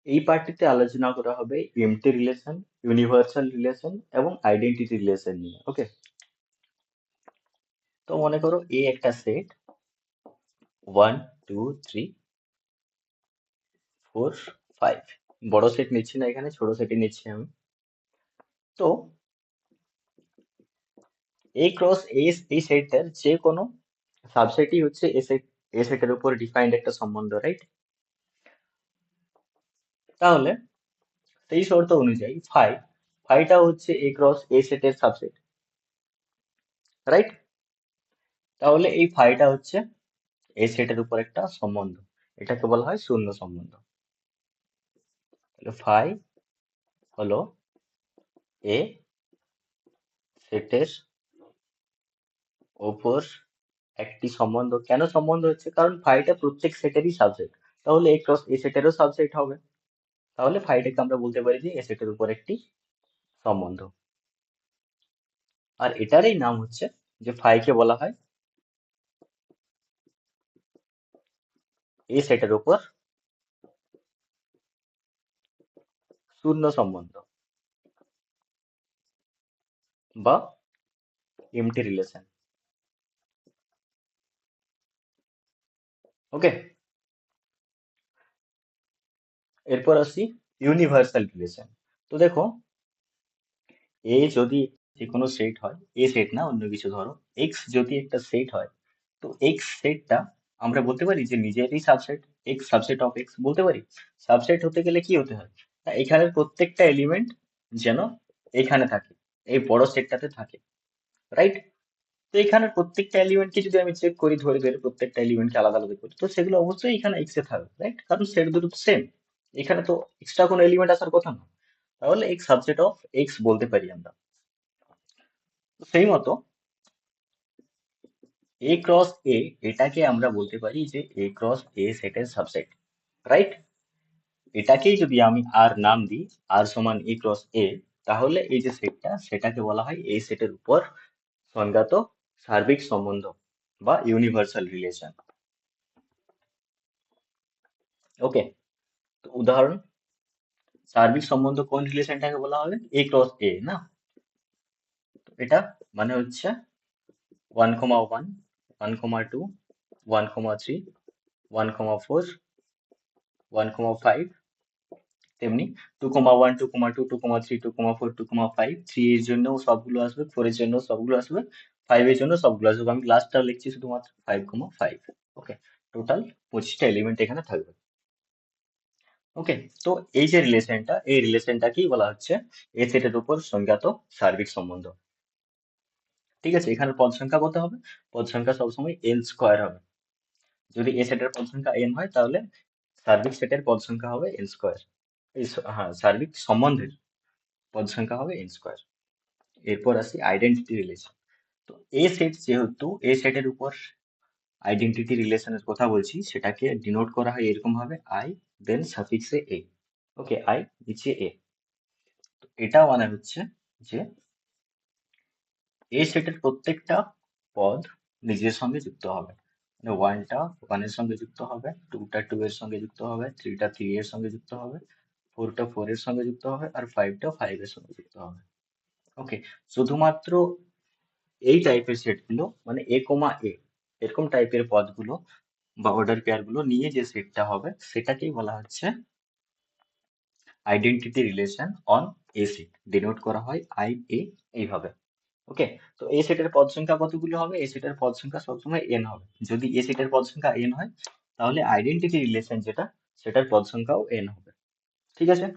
এই পার্টটিতে আলোচনা করা হবে এমটি রিলেশন, ইউনিভার্সাল রিলেশন এবং আইডেন্টিটি রিলেশন নিয়ে। ওকে, তো মনে করো এ একটা সেট, 1 2 3 4 5। বড় সেট নিচ্ছি না, এখানে ছোট সেটই নিচ্ছি আমি। তো এ ক্রস এ, এই সেটটার যে কোনো সাবসেটই হচ্ছে এ সেটের উপর ডিফাইন্ড একটা সম্বন্ধ, রাইট? তাহলে সেই শর্ত অনুযায়ী ফাইটা হচ্ছে এ ক্রস এ সেটের সাবসেট, রাইট? তাহলে এই ফাইটা হচ্ছে এ সেটের উপর একটা সম্বন্ধ, এটাকে বলা হয় শূন্য সম্বন্ধ। তাহলে ফাই হলো এ সেটের ওপর একটি সম্বন্ধ। কেন সম্বন্ধ হচ্ছে? কারণ ফাইটা প্রত্যেক সেটেরই সাবসেট, তাহলে এ ক্রস এ সেটেরও সাবসেট হবে। তাহলে ফাইটাকে আমরা বলতে পারি যে এ সেটের উপর একটি সম্বন্ধ। আর এটারই নাম হচ্ছে যে ফাইকে বলা হয় এ সেটের উপর শূন্য সম্বন্ধ বা এমটি রিলেশন। ওকে, এরপর আসি ইউনিভার্সাল রিলেশন। তো দেখো, এ যদি যে কোনো সেট হয়, এ সেট না অন্য কিছু ধরো, এক্স যদি একটা সেট হয়, তো এক্স সেটটা আমরা বলতে পারি যে নিজেরই subset, x subset of x বলতে পারি। সাবসেট হতে গেলে কি হতে হয়? না, এখানের প্রত্যেকটা এলিমেন্ট যেন এখানে থাকে, এই বড় সেটটাতে থাকে, রাইট? তো এখানের প্রত্যেকটা এলিমেন্টকে যদি আমি চেক করি, ধরে ধরে প্রত্যেকটা এলিমেন্টকে আলাদা আলাদা করি, তো সেগুলো অবশ্যই এখানে এক্স এ থাকবে, রাইট? কারণ সেট দুটো তো সেম, এখানে তো এক্সট্রা কোনো এলিমেন্ট আসার কথা না। তাহলে এক্স সাবসেট অফ এক্স বলতে পারি আমরা। তো সেই মতো এ ক্রস এ, এটাকে আমরা বলতে পারি যে এ ক্রস এ সেটের সাবসেট, রাইট? এটাকেই যদি আমি আর নাম দিই, আর সমান এ ক্রস এ, তাহলে এই যে সেটটা, সেটাকে বলা হয় এই সেটের উপর সংজ্ঞাত সার্বিক সম্বন্ধ বা ইউনিভার্সাল রিলেশন। ওকে, তো উদাহরণ, সার্বিক সম্বন্ধ কোন রিলেশনটাকে বলা হবে? এ ক্রস এ না? তো এটা মানে হচ্ছে 1,1, 1,2, 1,3, 1,4, 1,5, তেমনি 2,1, 2,2, 2,3, 2,4, 2,5। 3 এর জন্য সবগুলো আসবে, 4 এর জন্য সবগুলো আসবে, 5 এর জন্য সবগুলো আসবে। আমি লাস্টটা লিখছি শুধুমাত্র 5,5। ওকে, টোটাল 25টা এলিমেন্ট এখানে থাকবে। ওকে, তো এই যে রিলেশনটা, এই রিলেশনটাকেই বলা হচ্ছে এ সেটের উপর সংজ্ঞাত সার্বিক সম্বন্ধ। ঠিক আছে, এখানে পদ সংখ্যা কত হবে? পদ সংখ্যা সবসময় এন স্কোয়ার হবে। যদি এ সেটের পদ সংখ্যা এন হয়, তাহলে সার্বিক সেটের পদ সংখ্যা হবে এন স্কোয়ার। হ্যাঁ, সার্বিক সম্বন্ধের পদ সংখ্যা হবে এন স্কোয়ার। এরপর আসি আইডেন্টিটি রিলেশন। তো এ সেট, যেহেতু এ সেটের উপর আইডেন্টিটি রিলেশনের কথা বলছি, সেটাকে ডিনোট করা হয় এরকম ভাবে, I then সাফিক্সে A. Okay, I নিচে এ। তো এটা মানে হচ্ছে যে এই সেটের প্রত্যেকটা পদ নিজের সঙ্গে যুক্ত হবে। মানে ওয়ানটা ওয়ানের সঙ্গে যুক্ত হবে, টুটা টু এর সঙ্গে যুক্ত হবে, থ্রিটা থ্রি এর সঙ্গে যুক্ত হবে, ফোরটা ফোর এর সঙ্গে যুক্ত হবে, আর ফাইভটা ফাইভ এর সঙ্গে যুক্ত হবে। ওকে, শুধুমাত্র এই টাইপের সেটগুলো, মানে এ কমা এ, এরকম টাইপের পদগুলো বা অর্ডার পেয়ার গুলো নিয়ে যে সেটটা হবে, সেটাকেই বলা হচ্ছে identity relation on a set. Denote করা হয় আই এ, এইভাবে। ওকে, তো এ সেটের পদ সংখ্যা কতগুলো হবে? এ সেটের পদ সংখ্যা সবসময় এন হবে। যদি এ সেটের পদ সংখ্যা এন হয়, তাহলে আইডেন্টিটি রিলেশন যেটা, সেটার পদ সংখ্যাও এন হবে। ঠিক আছে?